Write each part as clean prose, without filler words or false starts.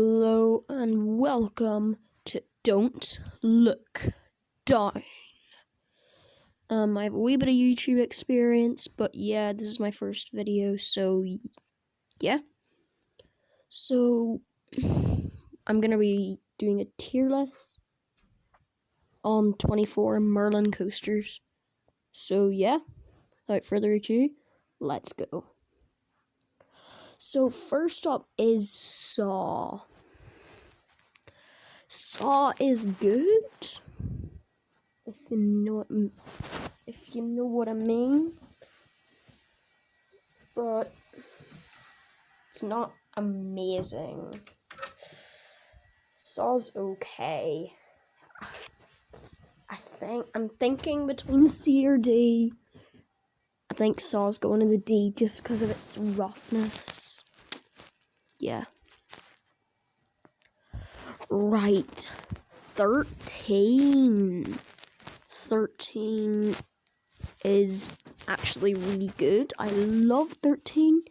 Hello and welcome to Don't Look Down. I have a wee bit of YouTube experience, but yeah, this is my first video, so yeah. So, I'm going to be doing a tier list on 24 Merlin coasters. So yeah, without further ado, let's go. So first up is Saw. Saw is good, if you know what I mean, but it's not amazing. Saw's okay. I'm thinking between C or D. I think Saw's going in the D just because of its roughness. Yeah. Right. 13. 13 is actually really good. I love 13.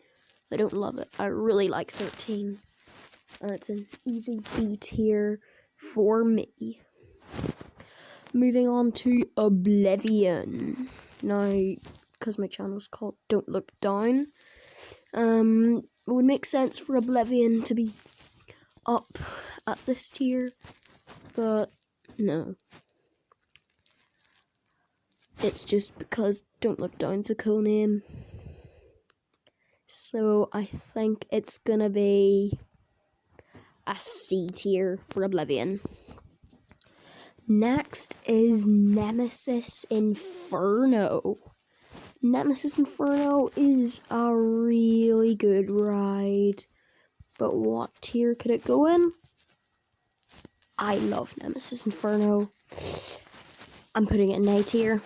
I don't love it. I really like 13. And it's an easy B tier for me. Moving on to Oblivion. Now, because my channel's called Don't Look Down, it would make sense for Oblivion to be up at this tier, but no. It's just because Don't Look Down's a cool name. So I think it's gonna be a C tier for Oblivion. Next is Nemesis Inferno. Nemesis Inferno is a really good ride, but what tier could it go in? I love Nemesis Inferno. I'm putting it in A tier.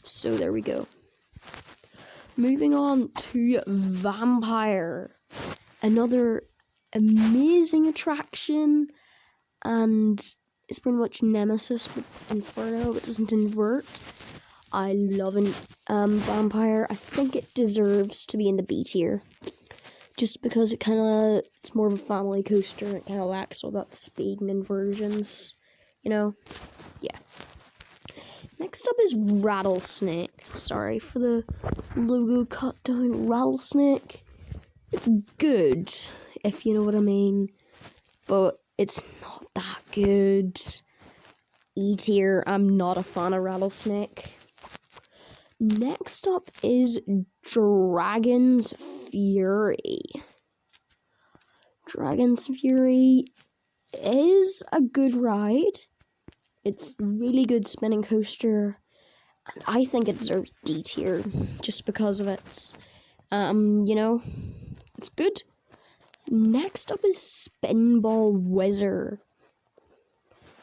So there we go. Moving on to Vampire. Another amazing attraction, and it's pretty much Nemesis but Inferno, but doesn't invert. I love Vampire. I think it deserves to be in the B tier, just because it's more of a family coaster. And it kind of lacks all that speed and inversions, yeah. Next up is Rattlesnake. Sorry for the logo cut down. Rattlesnake. It's good, if you know what I mean, but it's not that good. E tier. I'm not a fan of Rattlesnake. Next up is Dragon's Fury. Dragon's Fury is a good ride. It's a really good spinning coaster, and I think it deserves D tier just because of its, it's good. Next up is Spinball Whizzer.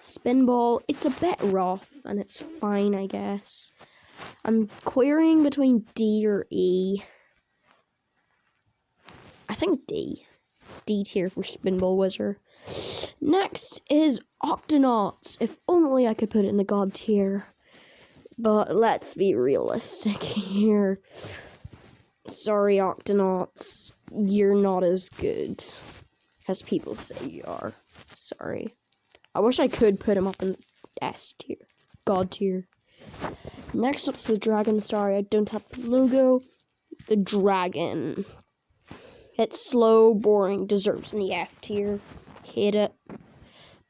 Spinball, it's a bit rough, and it's fine, I guess. I'm querying between D or E. I think D. D tier for Spinball Whizzer. Next is Octonauts. If only I could put it in the God tier. But let's be realistic here. Sorry, Octonauts. You're not as good as people say you are. Sorry. I wish I could put him up in S tier. God tier. Next up's the Dragon. Sorry, I don't have the logo. The Dragon. It's slow, boring, deserves in the F tier. Hate it.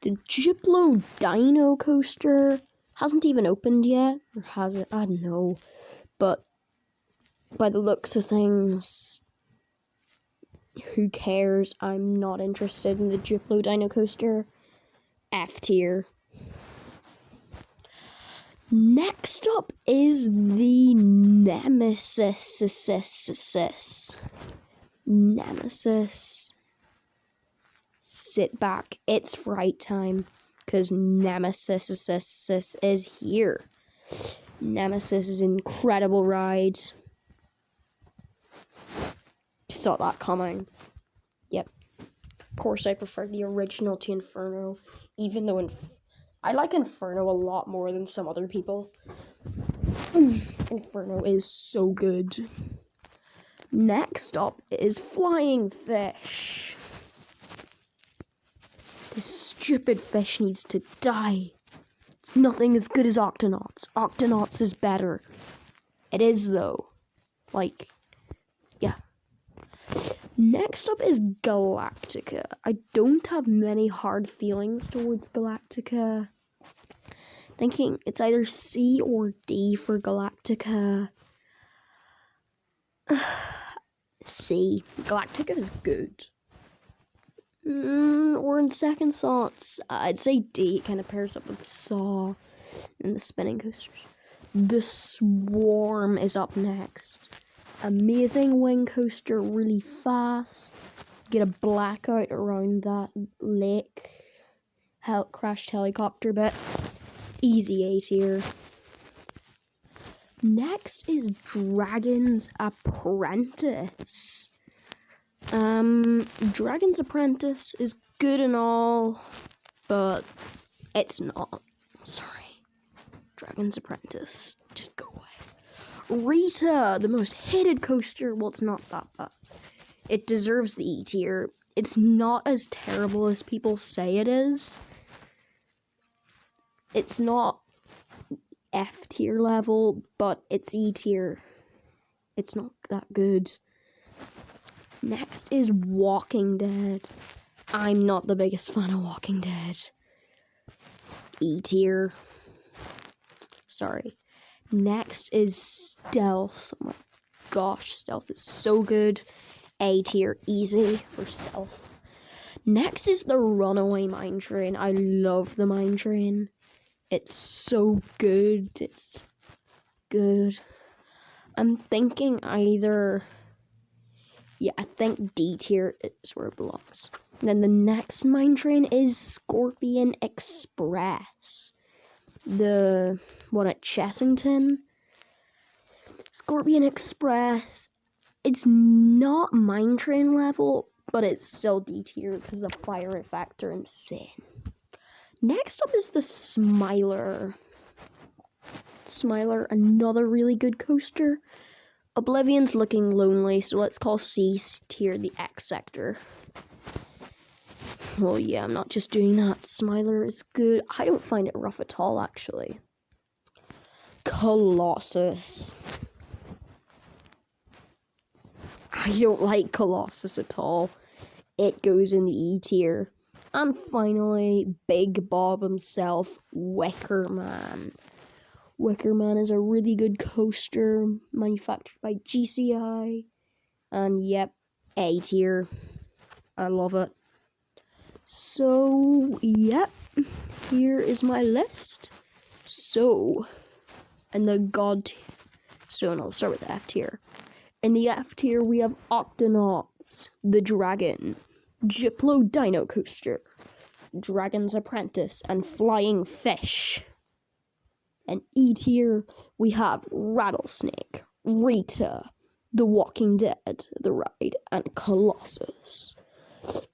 The Duplo Dino Coaster hasn't even opened yet. Or has it? I don't know. But by the looks of things, who cares? I'm not interested in the Duplo Dino Coaster. F tier. Next up is the Nemesis. Nemesis. Sit back. It's fright time, because Nemesis is here. Nemesis is an incredible ride. Saw that coming. Yep. Of course, I prefer the original to Inferno, even though I like Inferno a lot more than some other people. Inferno is so good. Next up is Flying Fish. This stupid fish needs to die. It's nothing as good as Octonauts. Octonauts is better. It is, though. Like, yeah. Next up is Galactica. I don't have many hard feelings towards Galactica. Thinking it's either C or D for Galactica. C. Galactica is good. Or in second thoughts, I'd say D. It kind of pairs up with Saw and the spinning coasters. The Swarm is up next. Amazing wing coaster, really fast. Get a blackout around that lake. Crashed helicopter bit. Easy A tier. Next is Dragon's Apprentice. Dragon's Apprentice is good and all, but it's not. Sorry. Dragon's Apprentice. Just go away. Rita, the most hated coaster. Well, it's not that bad. It deserves the E tier. It's not as terrible as people say it is. It's not F tier level, but it's E tier. It's not that good. Next is Walking Dead. I'm not the biggest fan of Walking Dead. E tier. Sorry. Next is Stealth. Oh my gosh, Stealth is so good. A tier, easy for Stealth. Next is the Runaway Mine Train. I love the Mine Train. It's so good. It's good. I'm thinking either... Yeah, I think D tier is where it belongs. And then the next mine train is Scorpion Express. The one at Chessington. Scorpion Express. It's not mine train level, but it's still D tier because the fire effects are insane. Next up is the Smiler. Smiler, another really good coaster. Oblivion's looking lonely, so let's call C tier the X sector. Well, yeah, I'm not just doing that. Smiler is good. I don't find it rough at all, actually. Colossus. I don't like Colossus at all. It goes in the E tier. And finally, Big Bob himself, Wicker Man. Wicker Man is a really good coaster, manufactured by GCI. And yep, A tier. I love it. So, yep, here is my list. So, in the God tier, so no, start with the F tier. In the F tier, we have Octonauts, the Dragon, Diplo Dino Coaster, Dragon's Apprentice, and Flying Fish. In E tier, we have Rattlesnake, Rita, The Walking Dead, The Ride, and Colossus.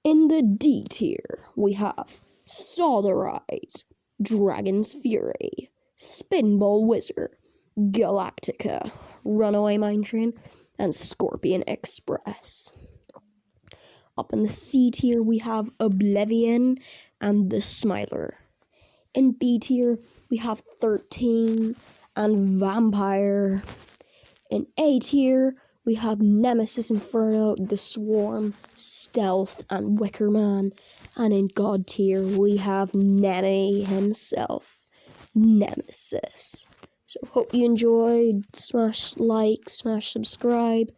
In the D tier, we have Saw the Ride, Dragon's Fury, Spinball Wizard, Galactica, Runaway Mine Train, and Scorpion Express. Up in the C tier, we have Oblivion and the Smiler. In B tier, we have 13 and Vampire. In A tier, we have Nemesis Inferno, The Swarm, Stealth, and Wicker Man. And in God tier, we have Neme himself, Nemesis. So hope you enjoyed. Smash like, smash subscribe.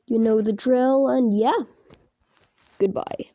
You know the drill, and yeah, goodbye.